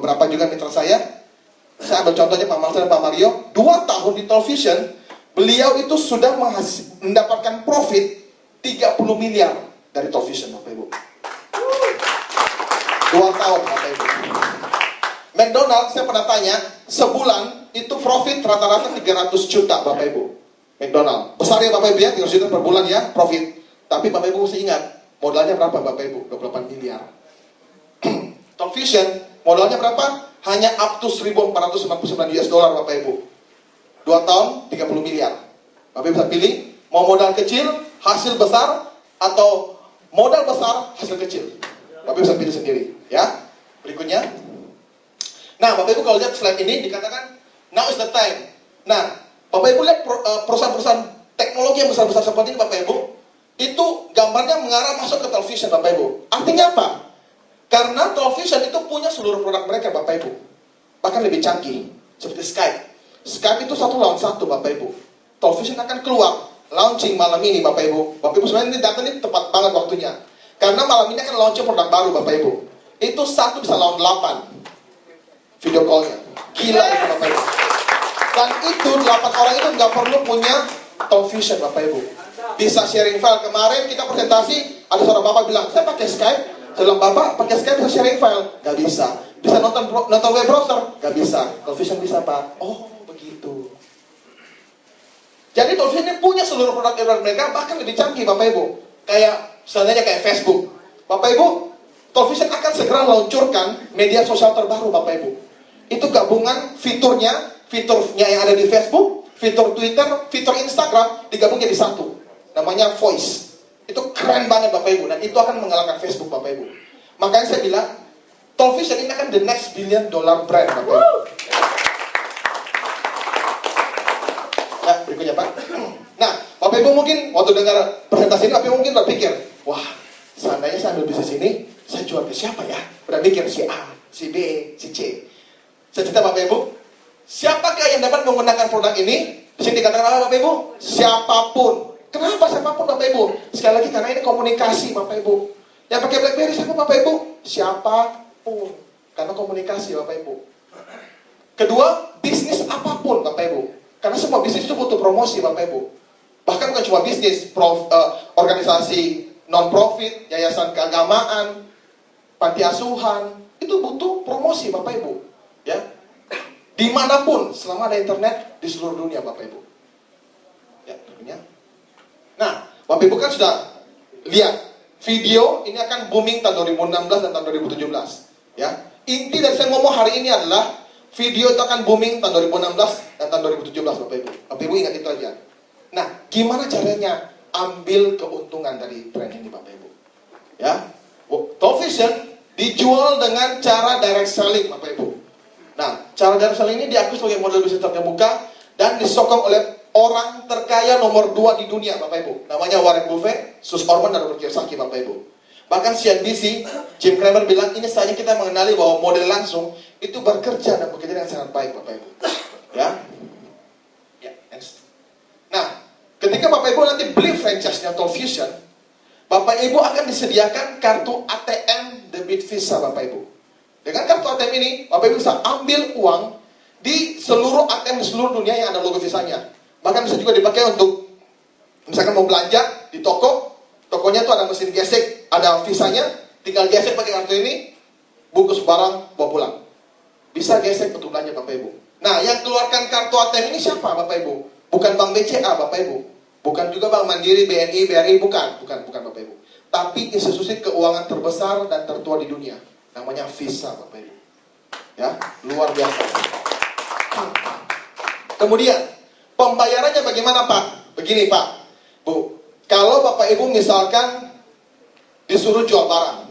beberapa juga mitra saya ambil contohnya Pak Marcel dan Pak Mario, 2 tahun di television, beliau itu sudah mendapatkan profit 30 miliar dari television, Bapak Ibu. 2 tahun, Bapak Ibu. McDonald, saya pernah tanya, sebulan itu profit rata-rata 300 juta, Bapak Ibu. McDonald, besar ya Bapak Ibu ya, 300 juta per bulan ya, profit. Tapi Bapak Ibu mesti ingat, modalnya berapa Bapak Ibu? 28 miliar. Television, modalnya berapa? Hanya up to 1.499 US dollar Bapak Ibu. 2 tahun, 30 miliar. Bapak Ibu bisa pilih, mau modal kecil, hasil besar, atau modal besar, hasil kecil. Bapak Ibu bisa pilih sendiri. Ya, berikutnya. Nah, Bapak Ibu kalau lihat slide ini dikatakan now is the time. Nah, Bapak Ibu lihat perusahaan-perusahaan teknologi yang besar-besar seperti ini Bapak Ibu, itu gambarnya mengarah masuk ke television Bapak Ibu. Artinya apa? Karena television itu punya seluruh produk mereka Bapak Ibu. Bahkan lebih canggih, seperti Skype. Skype itu 1 lawan 1 Bapak Ibu. Television akan keluar launching malam ini Bapak Ibu. Bapak Ibu sebenarnya ini data ini tepat banget waktunya. Karena malam ini akan launching produk baru Bapak Ibu. Itu 1 bisa lawan 8 video call-nya. Gila itu Bapak Ibu. Dan itu 8 orang itu nggak perlu punya television Bapak Ibu. Bisa sharing file. Kemarin kita presentasi, ada seorang bapak bilang, saya pakai Skype. Saya bilang, bapak pakai Skype bisa sharing file? Nggak bisa. Bisa nonton web browser? Nggak bisa. Television bisa Pak. Oh begitu. Jadi television ini punya seluruh produk mereka, bahkan lebih canggih Bapak Ibu. Kayak misalnya kayak Facebook. Bapak Ibu, television akan segera meluncurkan media sosial terbaru Bapak Ibu. Itu gabungan fiturnya yang ada di Facebook, fitur Twitter, fitur Instagram, digabung jadi satu. Namanya Voice. Itu keren banget Bapak Ibu. Dan itu akan mengalahkan Facebook Bapak Ibu. Makanya saya bilang, television ini akan the next $1 billion brand Bapak Ibu. Ya, berikutnya Pak. Nah, Bapak Ibu mungkin waktu dengar presentasi ini, Bapak Ibu mungkin berpikir, wah, seandainya saya ambil bisnis ini, saya jual ke siapa ya? Berpikir si A, si B, si C. Saya cerita Bapak Ibu, siapakah yang dapat menggunakan produk ini? Di sini dikatakan apa Bapak Ibu? Siapapun. Kenapa siapapun Bapak Ibu? Sekali lagi karena ini komunikasi Bapak Ibu. Yang pakai BlackBerry siapa Bapak Ibu? Siapapun. Karena komunikasi Bapak Ibu. Kedua, bisnis apapun Bapak Ibu. Karena semua bisnis itu butuh promosi Bapak Ibu. Bahkan bukan cuma bisnis, organisasi non-profit, yayasan keagamaan, panti asuhan, itu butuh promosi Bapak Ibu. Ya, dimanapun selama ada internet di seluruh dunia Bapak Ibu. Ya, tentunya. Nah, Bapak Ibu kan sudah lihat video ini akan booming tahun 2016 dan tahun 2017. Ya, inti dari saya ngomong hari ini adalah video itu akan booming tahun 2016 dan tahun 2017 Bapak Ibu. Bapak Ibu ingat itu aja. Nah, gimana caranya ambil keuntungan dari tren ini Bapak Ibu? Ya, television dijual dengan cara direct selling Bapak Ibu. Nah, cara direct selling ini diakui sebagai model bisnis terbuka dan disokong oleh orang terkaya nomor 2 di dunia Bapak Ibu. Namanya Warren Buffett, Sus Orman, dan Robert Kiyosaki Bapak Ibu. Bahkan CNBC, Jim Cramer bilang ini saatnya kita mengenali bahwa model langsung itu bekerja dan bekerja dengan sangat baik Bapak Ibu. Ya. Ya, next. Nah, ketika Bapak Ibu nanti beli franchise-nya television, Bapak Ibu akan disediakan kartu ATM debit Visa Bapak Ibu. Dengan kartu ATM ini, Bapak Ibu bisa ambil uang di seluruh ATM di seluruh dunia yang ada logo Visanya. Bahkan bisa juga dipakai untuk, misalkan mau belanja di toko, tokonya tuh ada mesin gesek, ada Visanya, tinggal gesek pakai kartu ini, bungkus barang, bawa pulang. Bisa gesek untuk belanja Bapak Ibu. Nah, yang keluarkan kartu ATM ini siapa Bapak Ibu? Bukan Bank BCA Bapak Ibu. Bukan juga Bank Mandiri, BNI, BRI, bukan Bapak Ibu. Tapi institusi keuangan terbesar dan tertua di dunia. Namanya Visa Bapak Ibu. Ya, luar biasa. Kemudian, pembayarannya bagaimana Pak? Begini Pak, Bu. Kalau Bapak Ibu misalkan disuruh jual barang.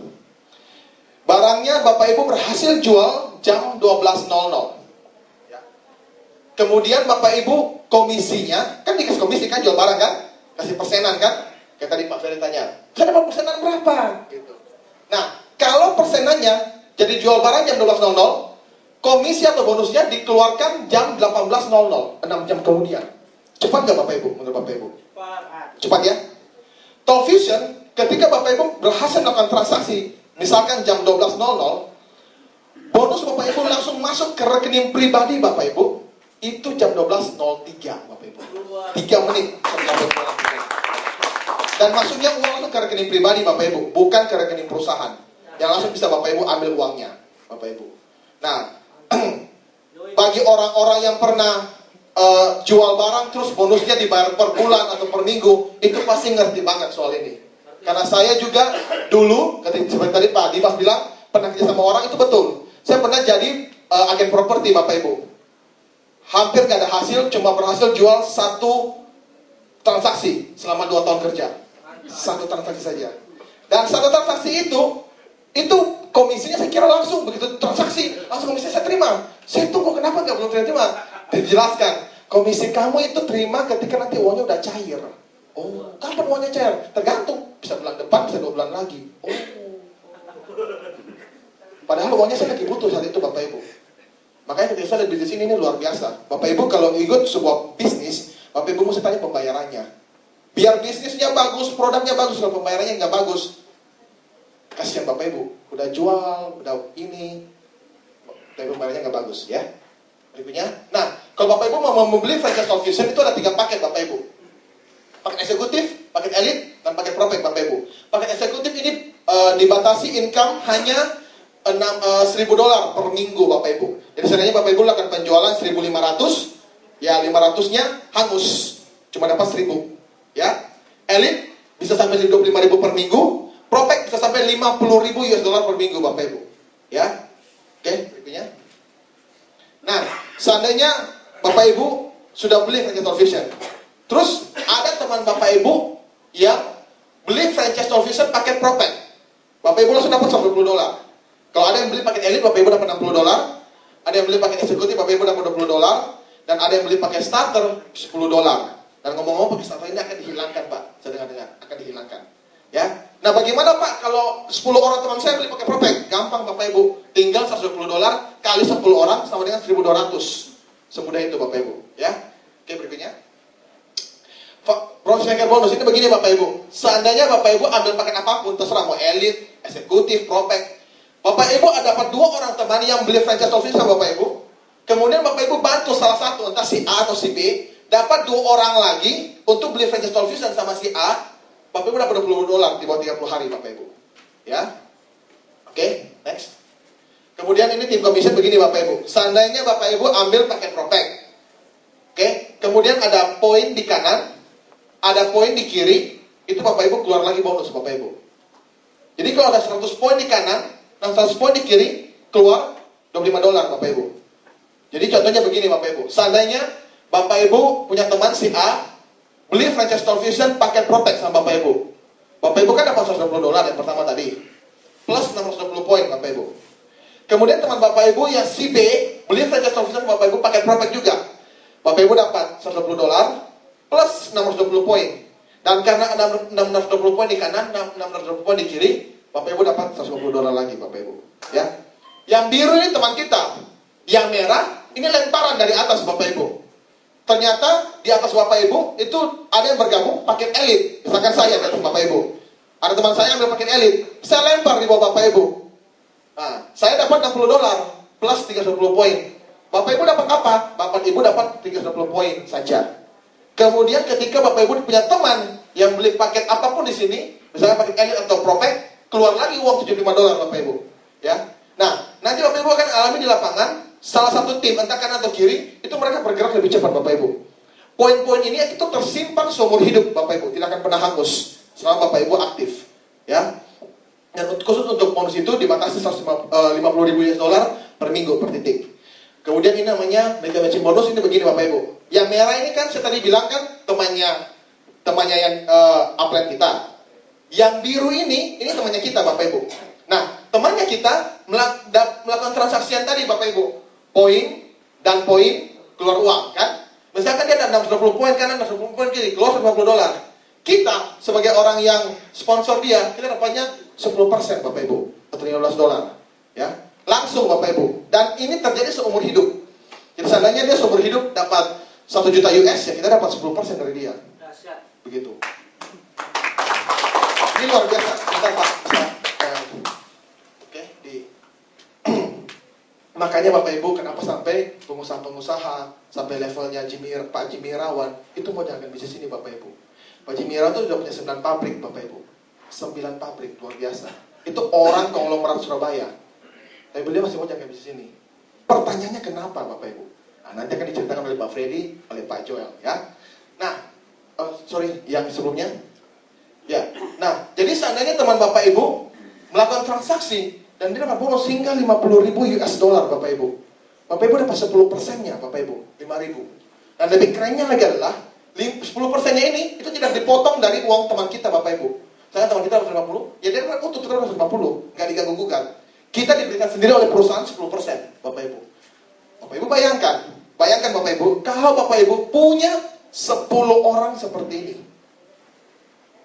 Barangnya Bapak Ibu berhasil jual jam 12.00. Ya. Kemudian Bapak Ibu komisinya, kan dikasih komisi kan jual barang kan? Kasih persenan kan? Kayak tadi Pak Ferry tanya, saya dapat persenan berapa? Gitu. Nah, kalau persenannya jadi jual barang jam 12.00, komisi atau bonusnya dikeluarkan jam 18.00, 6 jam kemudian. Cepat nggak Bapak Ibu, menurut Bapak Ibu? Cepat ya? Television, ketika Bapak Ibu berhasil melakukan transaksi, misalkan jam 12.00, bonus Bapak Bapak Ibu langsung masuk ke rekening pribadi Bapak Ibu, itu jam 12.03 Bapak Ibu. 3 menit. Dan masuknya uang langsung ke rekening pribadi Bapak Ibu, bukan ke rekening perusahaan. Yang langsung bisa Bapak Ibu ambil uangnya Bapak Ibu. Nah, bagi orang-orang yang pernah jual barang terus bonusnya dibayar per bulan atau per minggu, itu pasti ngerti banget soal ini. Karena saya juga dulu, seperti tadi Pak Dimas bilang, pernah kerja sama orang, itu betul. Saya pernah jadi agen properti Bapak Ibu. Hampir gak ada hasil, cuma berhasil jual 1 transaksi selama 2 tahun kerja. 1 transaksi saja. Dan 1 transaksi itu komisinya saya kira langsung, begitu transaksi, langsung komisi saya terima. Saya tunggu, kenapa gak belum terima? Dijelaskan, komisi kamu itu terima ketika nanti uangnya udah cair. Oh, kapan uangnya cair? Tergantung, bisa bulan depan, bisa 2 bulan lagi. Oh, padahal uangnya saya lagi butuh saat itu Bapak Ibu. Makanya ketika saya lihat bisnis ini luar biasa. Bapak Ibu kalau ikut sebuah bisnis, Bapak Ibu mesti tanya pembayarannya. Biar bisnisnya bagus, produknya bagus, kalau pembayarannya nggak bagus, kasihan Bapak Ibu. Udah jual, udah ini, tapi pembayarannya nggak bagus ya. Berikutnya, nah kalau Bapak Ibu mau membeli franchise television itu ada 3 paket Bapak Ibu. Paket eksekutif, paket elit, dan paket prospek Bapak Ibu. Paket eksekutif ini dibatasi income hanya $1.000 per minggu Bapak Ibu. Jadi sebenarnya Bapak Ibu akan penjualan 1.500, ya 500-nya hangus, cuma dapat 1.000, ya. Elit bisa sampai 25.000 per minggu, prospek bisa sampai 50.000 US dollar per minggu Bapak Ibu, ya. Oke, berikutnya. Nah, seandainya Bapak Ibu sudah beli franchise television, terus ada teman Bapak Ibu yang beli franchise television pakai prospek, Bapak Ibu langsung dapat $120. Kalau ada yang beli paket elit, Bapak Ibu dapat $60. Ada yang beli paket eksekutif, Bapak Ibu dapat $20. Dan ada yang beli paket starter, $10. Dan ngomong-ngomong, paket starter ini akan dihilangkan, Pak. Saya dengar-dengar, akan dihilangkan. Ya. Nah, bagaimana, Pak, kalau 10 orang teman saya beli pakai prospek? Gampang, Bapak Ibu. Tinggal $120 kali 10 orang sama dengan 1.200. Semudah itu, Bapak Ibu. Ya. Oke, berikutnya. Profit shaker bonus ini begini, Bapak Ibu. Seandainya Bapak Ibu ambil paket apapun, terserah mau elit, eksekutif, prospek, Bapak Ibu ada dapat 2 orang teman yang beli franchise television sama Bapak Ibu. Kemudian Bapak Ibu bantu salah satu, entah si A atau si B, dapat 2 orang lagi untuk beli franchise television sama si A. Bapak Ibu dapat $20 di bawah 30 hari Bapak Ibu. Ya. Oke, next. Kemudian ini tim commission begini Bapak Ibu. Seandainya Bapak Ibu ambil paket prospek. Oke, kemudian ada poin di kanan, ada poin di kiri, itu Bapak Ibu keluar lagi bonus Bapak Ibu. Jadi kalau ada 100 poin di kanan, 100 poin di kiri, keluar $25 Bapak Ibu. Jadi contohnya begini Bapak Ibu. Seandainya Bapak Ibu punya teman si A, beli franchise television paket prospek sama Bapak Ibu. Bapak Ibu kan dapat $120 yang pertama tadi, plus 620 poin Bapak Ibu. Kemudian teman Bapak Ibu yang si B, beli franchise television Bapak Ibu paket prospek juga. Bapak Ibu dapat $120 plus 620 poin. Dan karena ada 620 poin di kanan, 620 poin di kiri, Bapak Ibu dapat $150 lagi Bapak Ibu. Ya. Yang biru ini teman kita. Yang merah ini lemparan dari atas Bapak Ibu. Ternyata di atas Bapak Ibu itu ada yang bergabung paket elit. Misalkan saya dan Bapak Ibu. Ada teman saya ambil paket elit. Saya lempar di bawah Bapak Ibu. Nah, saya dapat $60 plus 320 poin. Bapak Ibu dapat apa? Bapak Ibu dapat 320 poin saja. Kemudian ketika Bapak Ibu punya teman yang beli paket apapun di sini, misalnya paket elit atau prospek, keluar lagi uang $75 Bapak Ibu. Ya. Nah, nanti Bapak Ibu akan alami di lapangan salah satu tim entah kanan atau kiri, itu mereka bergerak lebih cepat Bapak Ibu. Poin-poin ini itu tersimpan seumur hidup Bapak Ibu, tidak akan pernah hangus selama Bapak Ibu aktif. Ya. Dan khusus untuk bonus itu dibatasi $150.000 per minggu per titik. Kemudian ini namanya mega matching bonus, ini begini Bapak Ibu. Yang merah ini kan saya tadi bilang kan temannya yang upline kita. Yang biru ini temannya kita Bapak Ibu. Nah, temannya kita melakukan transaksi yang tadi Bapak Ibu. Poin dan poin keluar uang kan. Misalkan dia ada 620 poin kanan, 620 poin kiri, keluar $50. Kita sebagai orang yang sponsor dia, kita dapatnya 10% Bapak Ibu, atau $15. Ya. Langsung Bapak Ibu. Dan ini terjadi seumur hidup. Jadi seandainya dia seumur hidup dapat 1 juta US, ya kita dapat 10% dari dia. Begitu. Ini luar biasa. Bentar Pak. Oke, makanya Bapak Ibu, kenapa sampai pengusaha-pengusaha, sampai levelnya Pak Jimmy Irawan, itu mau jalankan bisnis ini Bapak Ibu. Pak Jimmy Irawan itu sudah punya 9 pabrik Bapak Ibu. 9 pabrik, luar biasa. Itu orang konglomerat Surabaya. Tapi beliau masih mau jalankan bisnis ini. Pertanyaannya kenapa Bapak Ibu? Nah, nanti akan diceritakan oleh Pak Freddy, oleh Pak Joel ya. Nah, yang sebelumnya. Ya, nah, jadi seandainya teman Bapak Ibu melakukan transaksi dan dia dapat bonus hingga 50.000 US dollar Bapak Ibu. Bapak Ibu dapat 10%-nya Bapak Ibu, 5.000. Dan lebih kerennya lagi adalah 10%-nya ini itu tidak dipotong dari uang teman kita Bapak Ibu. Saya teman kita dapat 50, ya dia dapat untuk kita dapat 50, nggak diganggu-gugat. Kita diberikan sendiri oleh perusahaan 10% Bapak Ibu. Bapak Ibu bayangkan Bapak Ibu, kalau Bapak Ibu punya 10 orang seperti ini,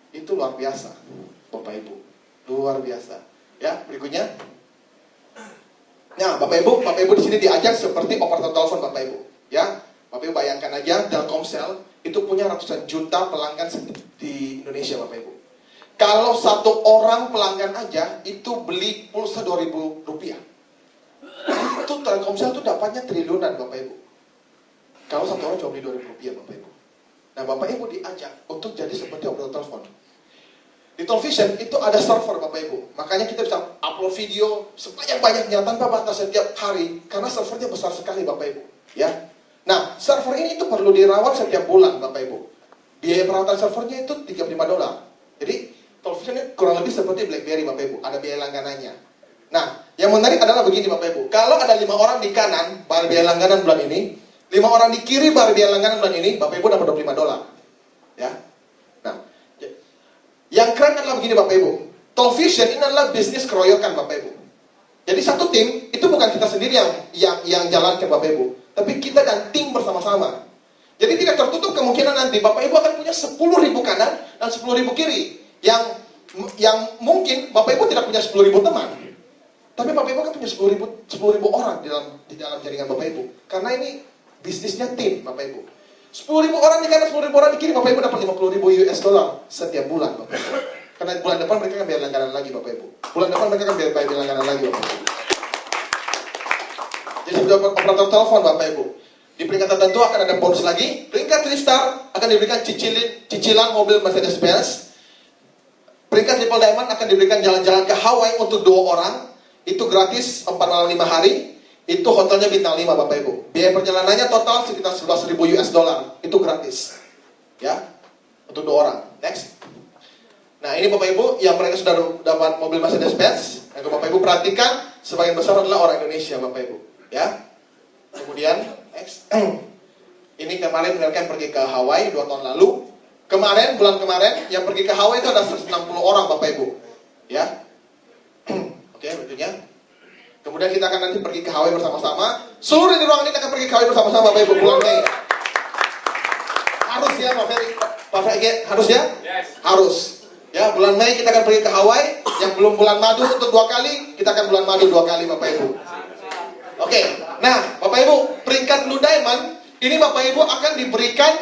itu luar biasa Bapak Ibu, luar biasa. Ya, berikutnya. Nah, Bapak Ibu di sini diajak seperti operator telepon Bapak Ibu. Ya, Bapak Ibu bayangkan aja Telkomsel itu punya ratusan juta pelanggan di Indonesia Bapak Ibu. Kalau satu orang pelanggan aja itu beli pulsa 2.000 rupiah. Itu Telkomsel itu dapatnya triliunan Bapak Ibu. Kalau satu orang cuma beli 2.000 rupiah Bapak Ibu. Nah, Bapak Ibu diajak untuk jadi seperti operator telepon. Di Television itu ada server Bapak Ibu. Makanya kita bisa upload video sebanyak-banyaknya tanpa batas setiap hari. Karena servernya besar sekali Bapak Ibu. Ya. Nah, server ini itu perlu dirawat setiap bulan Bapak Ibu. Biaya perawatan servernya itu $35. Jadi, Television ini kurang lebih seperti BlackBerry Bapak Ibu. Ada biaya langganannya. Nah, yang menarik adalah begini Bapak Ibu. Kalau ada 5 orang di kanan, bayar biaya langganan bulan ini. 5 orang di kiri, bayar biaya langganan bulan ini. Bapak Ibu dapat $25. Ya. Yang keren adalah begini Bapak Ibu. Television ini adalah bisnis keroyokan Bapak Ibu. Jadi satu tim, itu bukan kita sendiri yang jalankan Bapak Ibu. Tapi kita dan tim bersama-sama. Jadi tidak tertutup kemungkinan nanti Bapak Ibu akan punya 10.000 kanan dan 10.000 kiri. Yang mungkin Bapak Ibu tidak punya 10.000 teman. Tapi Bapak Ibu kan punya 10.000 orang di dalam jaringan Bapak Ibu. Karena ini bisnisnya tim Bapak Ibu. 10.000 orang di kanan, 10.000 orang di kiri, Bapak Ibu dapat 50.000 US dollar setiap bulan Bapak Ibu. Karena bulan depan mereka akan bayar langganan lagi Bapak Ibu. Bulan depan mereka akan bayar langganan lagi Bapak Ibu. Jadi sudah operator telepon Bapak Ibu. Di peringkat tertentu akan ada bonus lagi. Peringkat 3 star akan diberikan cicilan mobil Mercedes-Benz. Peringkat triple diamond akan diberikan jalan-jalan ke Hawaii untuk 2 orang. Itu gratis 4 malam 5 hari. Itu hotelnya bintang 5 Bapak Ibu. Biaya perjalanannya total sekitar 11.000 US dollar. Itu gratis. Ya. Untuk 2 orang. Next. Nah, ini Bapak Ibu yang mereka sudah dapat mobil Mercedes-Benz. Yang Bapak Ibu perhatikan, sebagian besar adalah orang Indonesia Bapak Ibu. Ya. Kemudian next. Ini kemarin mereka pergi ke Hawaii 2 tahun lalu. Bulan kemarin yang pergi ke Hawaii itu ada 160 orang Bapak Ibu. Ya. Oke, berikutnya. Kemudian kita akan nanti pergi ke Hawaii bersama-sama. Seluruh di ruangan ini akan pergi ke Hawaii bersama-sama Bapak Ibu bulan Mei. Harus ya Pak Ferry, harus ya? Yes. Harus. Ya, bulan Mei kita akan pergi ke Hawaii. Yang belum bulan madu untuk 2 kali, kita akan bulan madu 2 kali Bapak Ibu. Oke. Nah, Bapak Ibu, peringkat Blue Diamond ini Bapak Ibu akan diberikan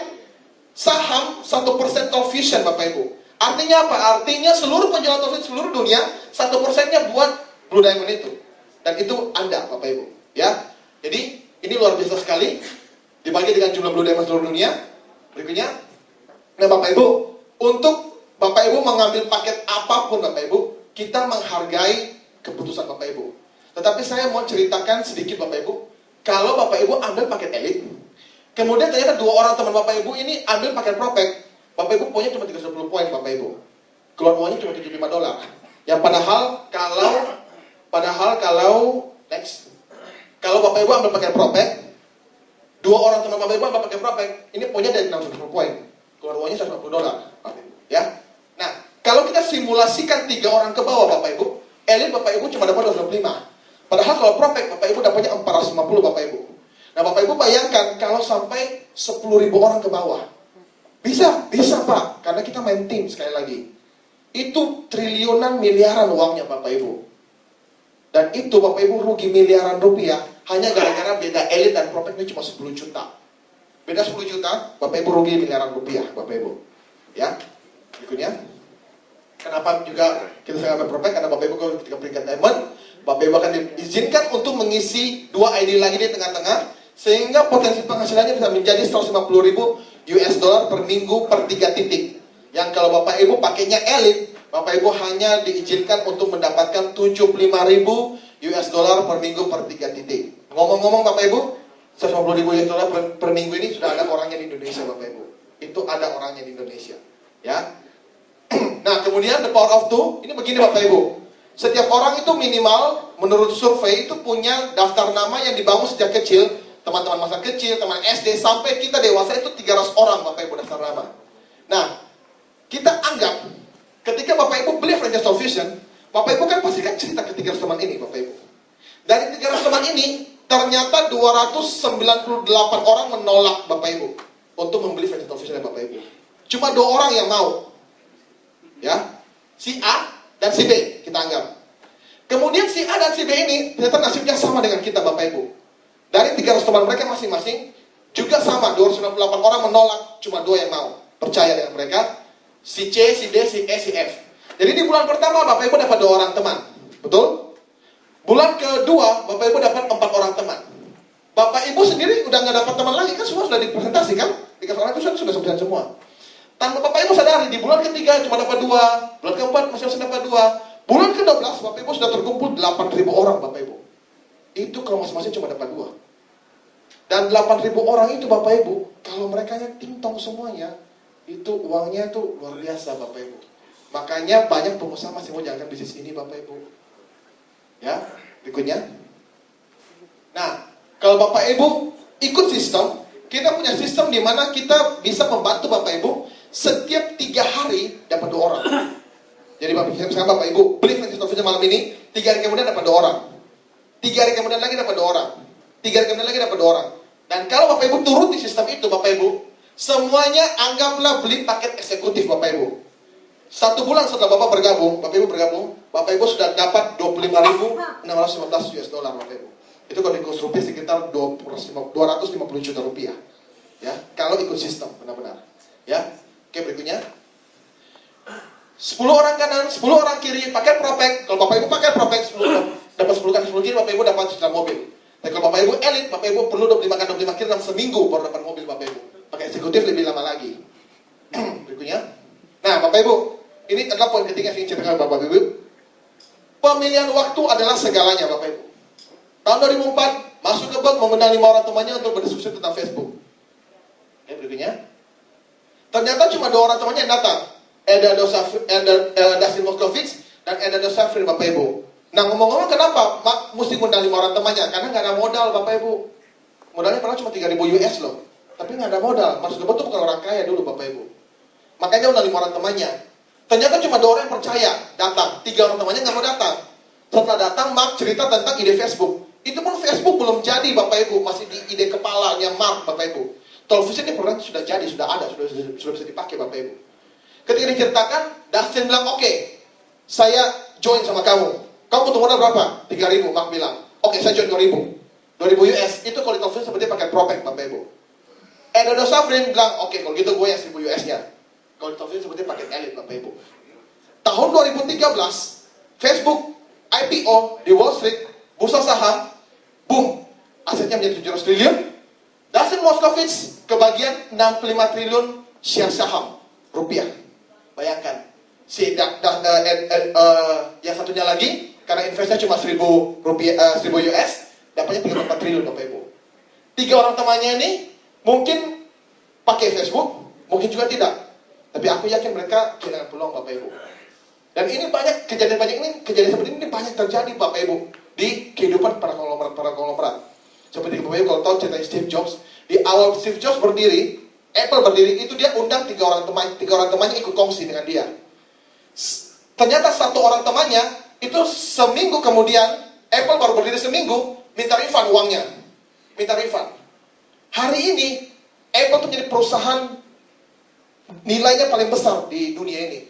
saham 1% Television Bapak Ibu. Artinya apa? Artinya seluruh penjualan television seluruh dunia 1%-nya buat Blue Diamond itu. Dan itu Anda, Bapak Ibu. Ya. Jadi, ini luar biasa sekali. Dibagi dengan jumlah Blue Diamond seluruh dunia. Berikutnya. Nah, Bapak Ibu, untuk Bapak Ibu mengambil paket apapun, Bapak Ibu, kita menghargai keputusan Bapak Ibu. Tetapi saya mau ceritakan sedikit, Bapak Ibu. Kalau Bapak Ibu ambil paket elit, kemudian ternyata 2 orang teman Bapak Ibu ini ambil paket propek, Bapak Ibu punya cuma 310 poin, Bapak Ibu. Keluar uangnya cuma $75. Yang padahal kalau next, kalau Bapak Ibu ambil pakai propek, 2 orang teman Bapak Ibu ambil pakai propek, ini punya dari 610 poin, keluar uangnya $150, Bapak Ibu. Ya, nah kalau kita simulasikan 3 orang ke bawah Bapak Ibu, elit Bapak Ibu cuma dapat 225. Padahal kalau propek Bapak Ibu dapatnya 450 Bapak Ibu. Nah Bapak Ibu bayangkan kalau sampai 10.000 orang ke bawah, bisa Pak, karena kita main tim sekali lagi. Itu triliunan miliaran uangnya Bapak Ibu. Dan itu Bapak Ibu rugi miliaran rupiah hanya gara-gara beda elit dan propek ini cuma 10 juta. Beda 10 juta, Bapak Ibu rugi miliaran rupiah Bapak Ibu. Ya, berikutnya. Kenapa juga kita sangat propek? Karena Bapak Ibu ketika peringkat diamond, Bapak Ibu akan diizinkan untuk mengisi 2 ID lagi di tengah-tengah, sehingga potensi penghasilannya bisa menjadi 150.000 US dollar per minggu per 3 titik. Yang kalau Bapak Ibu pakainya Elite, Bapak Ibu hanya diizinkan untuk mendapatkan 75.000 US dollar per minggu per 3 titik. Ngomong-ngomong Bapak Ibu, 150.000 US dollar per minggu ini sudah ada orangnya di Indonesia Bapak Ibu. Itu ada orangnya di Indonesia. Ya. Nah kemudian the power of two, ini begini Bapak Ibu. Setiap orang itu minimal menurut survei itu punya daftar nama yang dibangun sejak kecil. Teman-teman masa kecil, teman SD, sampai kita dewasa itu 300 orang Bapak Ibu daftar nama. Nah, kita anggap ketika Bapak Ibu beli franchise television, Bapak Ibu kan pasti kan cerita ke 300 teman ini Bapak Ibu. Dari 300 teman ini, ternyata 298 orang menolak Bapak Ibu untuk membeli franchise television Bapak Ibu. Cuma 2 orang yang mau. Ya, si A dan si B kita anggap. Kemudian si A dan si B ini ternyata nasibnya sama dengan kita Bapak Ibu. Dari 300 teman mereka masing-masing juga sama, 298 orang menolak, cuma 2 yang mau percaya dengan mereka. Si C, si D, si E, si F. Jadi di bulan pertama Bapak Ibu dapat 2 orang teman. Betul? Bulan kedua Bapak Ibu dapat 4 orang teman. Bapak Ibu sendiri udah nggak dapat teman lagi kan, semua sudah dipresentasikan. 3 orang itu sudah sembilan semua. Tanpa Bapak Ibu sadari, di bulan ketiga cuma dapat 2, bulan keempat masih dapat 2, bulan ke-12 Bapak Ibu sudah terkumpul 8.000 orang Bapak Ibu. Itu kalau masing-masing cuma dapat 2. Dan 8.000 orang itu Bapak Ibu, kalau mereka ting-tong semuanya, itu uangnya itu luar biasa Bapak Ibu. Makanya banyak pengusaha masih mau jalankan bisnis ini Bapak Ibu. Ya, berikutnya. Nah, kalau Bapak Ibu ikut sistem, kita punya sistem di mana kita bisa membantu Bapak Ibu setiap 3 hari dapat 2 orang. Jadi misalkan Bapak Ibu beli franchise television malam ini, 3 hari kemudian dapat 2 orang. 3 hari kemudian lagi dapat 2 orang. 3 hari kemudian lagi dapat 2 orang. Dan kalau Bapak Ibu turun di sistem itu Bapak Ibu, semuanya anggaplah beli paket eksekutif Bapak Ibu. 1 bulan setelah Bapak bergabung, Bapak Ibu sudah dapat 25.615 US dollar Bapak Ibu. Itu kalau dikurs rupiah sekitar 250 juta rupiah. Ya, kalau ikut sistem benar-benar. Ya. Oke, berikutnya. 10 orang kanan, 10 orang kiri pakai Propek. Kalau Bapak Ibu pakai Propek 10 dapat 10 kanan 10 kiri, Bapak Ibu dapat sejuta mobil. Tapi kalau Bapak Ibu Elite, Bapak Ibu perlu 25 kanan 25 kiri dalam seminggu baru dapat mobil Bapak Ibu. Pakai eksekutif lebih lama lagi. Berikutnya. Nah, Bapak Ibu, ini adalah poin ketiga yang ingin ceritakan Bapak Ibu. Pemilihan waktu adalah segalanya Bapak Ibu. Tahun 2004 masuk ke bank mengundang 5 orang temannya untuk berdiskusi tentang Facebook. Oke, berikutnya. Ternyata cuma 2 orang temannya yang datang. Dustin Moskovitz dan Eduardo Saverin Bapak Ibu. Nah, ngomong-ngomong kenapa mesti ngundang 5 orang temannya? Karena nggak ada modal Bapak Ibu. Modalnya pernah cuma 3.000 US loh. Tapi nggak ada modal. Masuk ke bank itu bukan orang kaya dulu Bapak Ibu. Makanya undang 5 orang temannya. Ternyata cuma 2 orang yang percaya datang. 3 orang temannya nggak mau datang. Setelah datang, Mark cerita tentang ide Facebook. Itu pun Facebook belum jadi Bapak Ibu, masih di ide kepalanya Mark Bapak Ibu. Televisi ini program sudah jadi, sudah ada, sudah bisa dipakai Bapak Ibu. Ketika diceritakan, Dustin bilang, oke, saya join sama kamu. Kamu butuh modal berapa? 3.000, Mark bilang. Oke, saya join 2.000. 2.000 US, itu kalau di televisi seperti pakai Propek Bapak Ibu. Eduardo Saverin bilang, oke, kalau gitu gue yang 1.000 US-nya. Kalau di televisi seperti pakai Elite Bapak Ibu. Tahun 2013, Facebook IPO di Wall Street, bursa saham, boom, asetnya menjadi 700 triliun. Dustin Moskovitz kebagian 65 triliun share saham rupiah. Bayangkan, yang satunya lagi, karena investasinya cuma 1.000 US, dapatnya 34 triliun Bapak Ibu. 3 orang temannya ini mungkin pakai Facebook, mungkin juga tidak. Tapi aku yakin mereka kehilangan peluang Bapak Ibu. Dan ini banyak kejadian seperti ini banyak terjadi Bapak Ibu di kehidupan para konglomerat. Seperti Bapak Ibu kalau tahu cerita Steve Jobs, di awal Steve Jobs berdiri, Apple berdiri, itu dia undang 3 orang temannya ikut kongsi dengan dia. Ternyata 1 orang temannya itu seminggu kemudian, Apple baru berdiri seminggu, minta refund uangnya. Minta refund. Hari ini Apple itu menjadi perusahaan nilainya paling besar di dunia ini.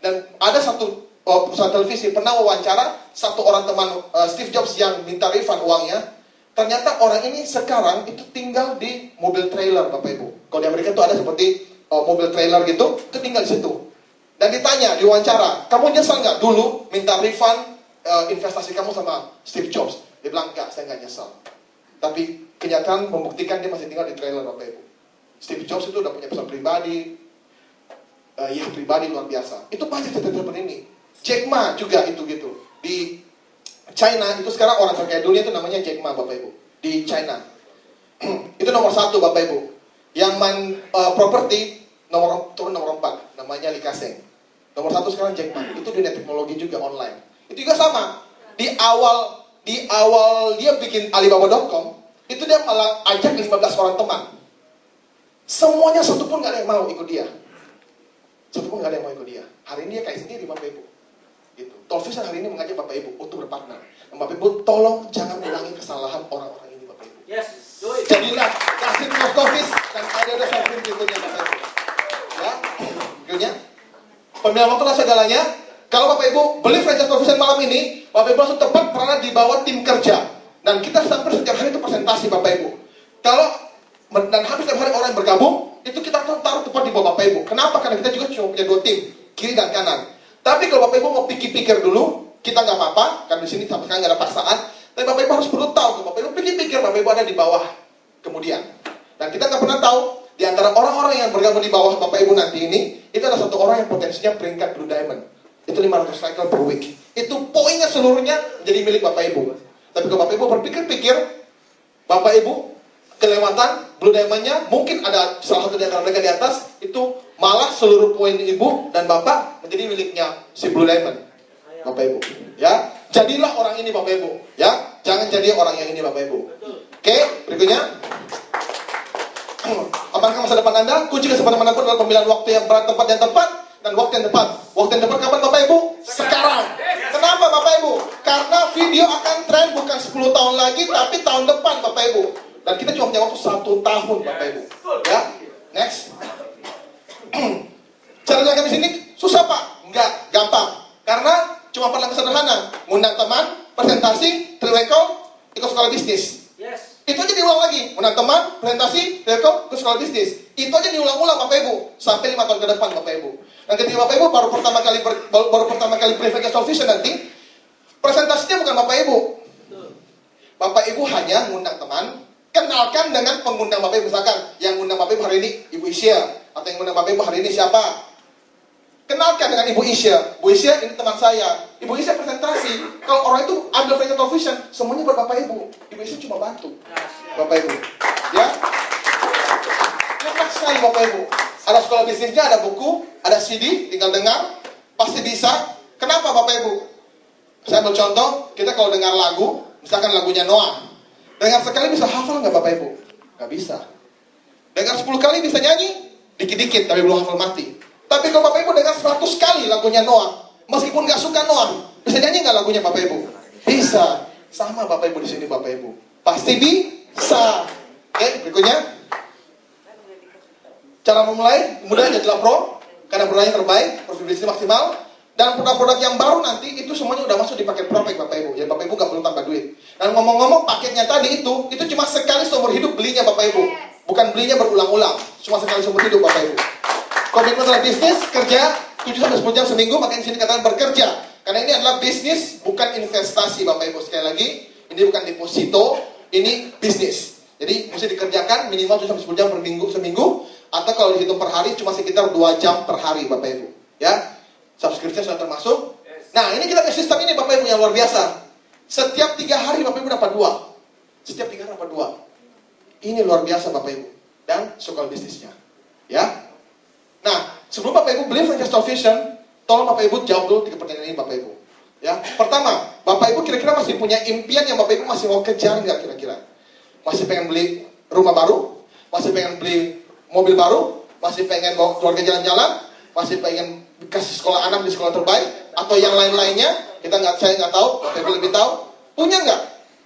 Dan ada satu perusahaan televisi pernah wawancara 1 orang teman Steve Jobs yang minta refund uangnya. Ternyata orang ini sekarang itu tinggal di mobil trailer Bapak Ibu. Kalau di Amerika itu ada seperti mobil trailer gitu, itu tinggal di situ. Dan ditanya, diwawancara, kamu nyesal nggak dulu minta refund investasi kamu sama Steve Jobs? Dia bilang, enggak, saya nggak nyesal. Tapi kenyataan membuktikan dia masih tinggal di trailer, Bapak Ibu. Steve Jobs itu udah punya pesawat pribadi, pribadi luar biasa. Itu pasti cerita seperti ini. Jack Ma juga itu gitu. Di China itu sekarang orang terkaya dunia itu namanya Jack Ma, Bapak Ibu. Di China. Itu nomor 1, Bapak Ibu. Yang main properti turun nomor 4, namanya Li Ka-shing. Nomor 1 sekarang Jack Ma. Itu dunia teknologi juga online. Itu juga sama. Di awal dia bikin Alibaba.com, itu dia malah ajak 15 orang teman. Semuanya satu pun gak ada yang mau ikut dia. Satu pun gak ada yang mau ikut dia. Hari ini dia kayak sendiri, Bapak Ibu. Gitu. Tolvision hari ini mengajak Bapak Ibu untuk berpartner. Bapak Ibu, tolong jangan ulangi kesalahan orang-orang ini, Bapak Ibu. Yes, Jadilah kasih Tolvis dan ada serving berikutnya, Bapak Ibu. Ya, berikutnya. Pemilihan waktu adalah segalanya. Kalau Bapak Ibu beli franchise Tolvision malam ini, Bapak Ibu langsung tepat pernah dibawa tim kerja. Dan kita hampir setiap hari itu presentasi, Bapak Ibu. Dan hampir setiap hari orang yang bergabung, itu kita taruh tepat di bawah Bapak Ibu. Kenapa? Karena kita juga cuma punya 2 tim, kiri dan kanan. Tapi kalau Bapak Ibu mau pikir-pikir dulu, kita nggak apa-apa, karena di sini sampai sekarang nggak ada paksaan. Tapi Bapak Ibu harus perlu tahu, kalau Bapak Ibu pikir-pikir, Bapak Ibu ada di bawah kemudian. Dan kita nggak pernah tahu, di antara orang-orang yang bergabung di bawah Bapak Ibu nanti ini, itu ada 1 orang yang potensinya peringkat Blue Diamond. Itu 500 cycle per week. Itu poinnya seluruhnya jadi milik Bapak Ibu. Tapi kalau Bapak Ibu berpikir-pikir, Bapak Ibu kelewatan Blue Diamond-nya, mungkin ada salah satu di antara mereka di atas, itu malah seluruh poin Ibu dan Bapak menjadi miliknya si Blue Diamond. Bapak Ibu, ya, jadilah orang ini Bapak Ibu, ya, jangan jadi orang yang ini Bapak Ibu. Oke, berikutnya. Apakah masa depan Anda? Kunci kesempatan manapun adalah pemilihan waktu yang berat, tempat yang tepat, dan waktu yang tepat. Waktu yang tepat kapan Bapak Ibu? Sekarang. Kenapa Bapak Ibu? Karena video akan tren bukan 10 tahun lagi, tapi tahun depan Bapak Ibu. Dan kita cuma punya waktu 1 tahun Bapak Ibu. Ya, next. Cara jalan di sini susah Pak? Enggak, gampang. Karena cuma 4 langkah sederhana. Ngundang teman, presentasi, tricycle, ikut sekolah bisnis. yes. Itu aja diulang lagi. Undang teman, presentasi, rekor, ke sekolah bisnis. Itu aja diulang-ulang Bapak Ibu. Sampai 5 tahun ke depan Bapak Ibu. Dan ketika Bapak Ibu baru pertama kali beli franchise Tolvision nanti, presentasinya bukan Bapak Ibu. Bapak Ibu hanya ngundang teman, kenalkan dengan pengundang Bapak Ibu. Misalkan, yang ngundang Bapak Ibu hari ini Ibu Isya. Atau yang ngundang Bapak Ibu hari ini siapa? Kenalkan dengan Ibu Isya. Bu Isya, ini teman saya. Ibu Isya presentasi. Kalau orang itu ambil franchise Tolvision, semuanya buat Bapak Ibu. Ibu Isya cuma bantu Bapak Ibu. Ya, enak sekali Bapak Ibu. Ada sekolah bisnisnya, ada buku, ada CD, tinggal dengar, pasti bisa. Kenapa Bapak Ibu? Saya ambil contoh, kita kalau dengar lagu, misalkan lagunya Noah, dengar sekali bisa hafal nggak Bapak Ibu? Nggak bisa. Dengar 10 kali bisa nyanyi, dikit-dikit, tapi belum hafal mati. Tapi kalau Bapak Ibu dengar 100 kali lagunya Noah, meskipun nggak suka Noah, bisa nyanyi nggak lagunya Bapak Ibu? Bisa. Sama Bapak Ibu di sini Bapak Ibu. Pasti bisa. Oke, berikutnya. Cara memulai, mudah jadilah pro, karena bernanya terbaik, profitability maksimal, dan produk-produk yang baru nanti itu semuanya udah masuk di paket Propek Bapak Ibu. Jadi Bapak Ibu nggak perlu tambah duit. Dan ngomong-ngomong paketnya tadi itu cuma sekali seumur hidup belinya Bapak Ibu, bukan belinya berulang-ulang, cuma sekali seumur hidup Bapak Ibu. Komitmen adalah bisnis, kerja 7-10 jam seminggu, makanya di sini katakan bekerja. Karena ini adalah bisnis, bukan investasi Bapak Ibu. Sekali lagi, ini bukan deposito, ini bisnis. Jadi mesti dikerjakan minimal 7-10 jam per minggu seminggu, atau kalau dihitung per hari cuma sekitar 2 jam per hari Bapak Ibu. Ya, subscription sudah termasuk. Nah, ini kita punya sistem ini Bapak Ibu yang luar biasa. Setiap 3 hari Bapak Ibu dapat 2. Setiap 3 hari dapat 2. Ini luar biasa Bapak Ibu. Dan sekolah bisnisnya. Ya. Nah, sebelum Bapak Ibu beli franchise Tolvision, tolong Bapak Ibu jawab dulu 3 pertanyaan ini Bapak Ibu. Ya, pertama, Bapak Ibu kira-kira masih punya impian yang Bapak Ibu masih mau kejar nggak kira-kira? Masih pengen beli rumah baru? Masih pengen beli mobil baru? Masih pengen bawa keluarga jalan-jalan? Masih pengen kasih sekolah anak di sekolah terbaik? Atau yang lain-lainnya? Saya nggak tahu, Bapak Ibu lebih tahu. Punya nggak?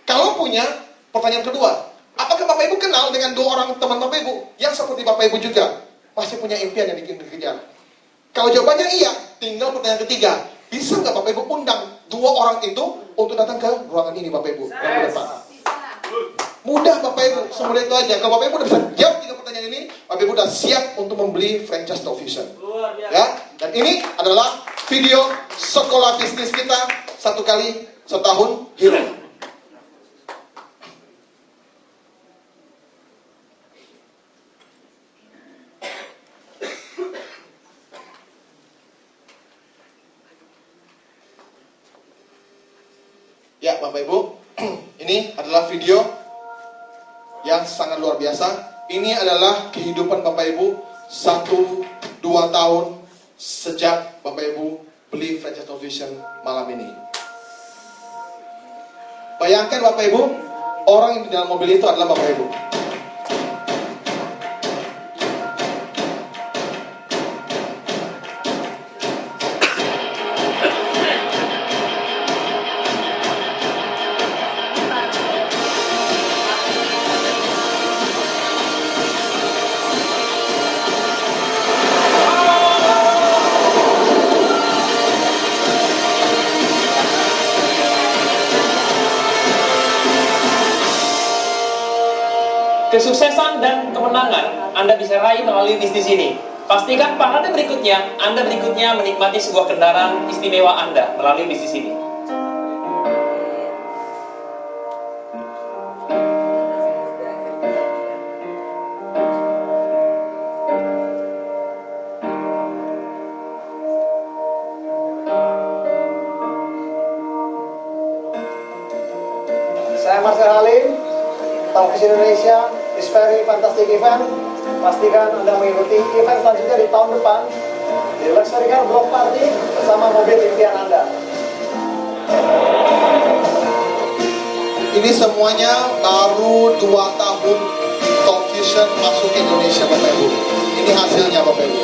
Kalau punya, pertanyaan kedua, apakah Bapak Ibu kenal dengan 2 orang teman Bapak Ibu yang seperti Bapak Ibu juga masih punya impian yang ingin dikejar? Kalau jawabannya iya, tinggal pertanyaan ketiga, bisa nggak Bapak Ibu undang 2 orang itu untuk datang ke ruangan ini Bapak Ibu yang depan? Mudah Bapak Ibu, semudah itu aja. Kalau Bapak Ibu udah bisa jawab 3 pertanyaan ini, Bapak Ibu udah siap untuk membeli franchise Tolvision. Ya, dan ini adalah video sekolah bisnis kita 1 kali setahun hilang. Ya Bapak Ibu, ini adalah video yang sangat luar biasa. Ini adalah kehidupan Bapak Ibu 1-2 tahun sejak Bapak Ibu beli franchise Top Vision malam ini. Bayangkan Bapak Ibu, orang yang di dalam mobil itu adalah Bapak Ibu. Kesuksesan dan kemenangan Anda bisa raih melalui bisnis ini. Pastikan pada berikutnya, Anda berikutnya menikmati sebuah kendaraan istimewa Anda melalui bisnis ini. Saya Marcel Halim, Top Vision Indonesia, this very fantastic event. Pastikan Anda mengikuti event selanjutnya di tahun depan di Luxury Car Block Party bersama mobil impian Anda. Ini semuanya baru 2 tahun Top Vision masuk ke Indonesia Bapak Ibu. Ini hasilnya Bapak Ibu.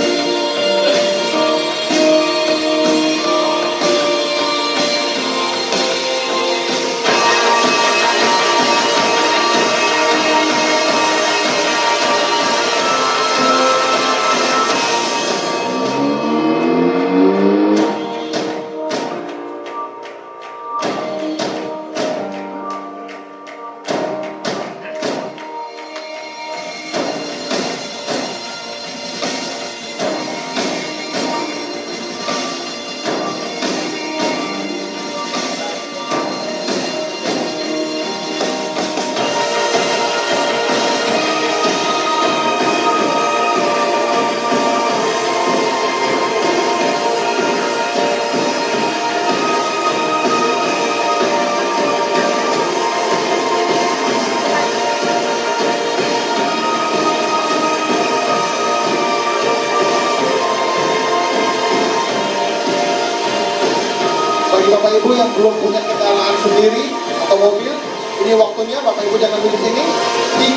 Bagi Bapak Ibu yang belum punya kendaraan sendiri atau mobil, ini waktunya Bapak Ibu jangan di sini.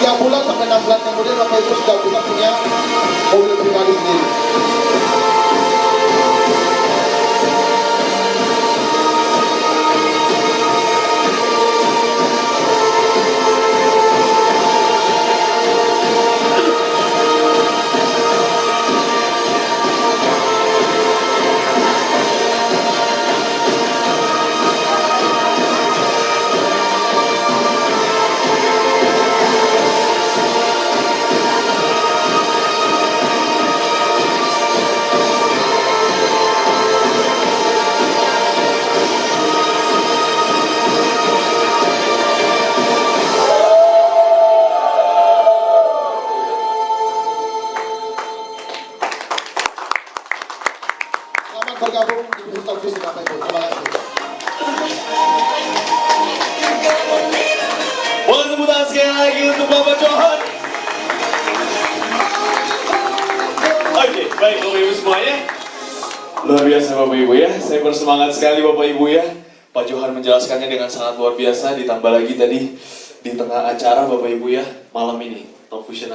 3 bulan sampai 6 bulan kemudian Bapak Ibu sudah bisa punya mobil pribadi sendiri. Selamat bergabung di bisnis Top Vision Bapak Ibu. Terima kasih. Boleh tepuk tangan sekali lagi untuk Bapak Johan. Oke, baik Bapak Ibu semuanya. Luar biasa Bapak Ibu ya. Saya bersemangat sekali Bapak Ibu ya. Pak Johan menjelaskannya dengan sangat luar biasa. Ditambah lagi tadi di tengah acara Bapak Ibu ya, malam ini Top Vision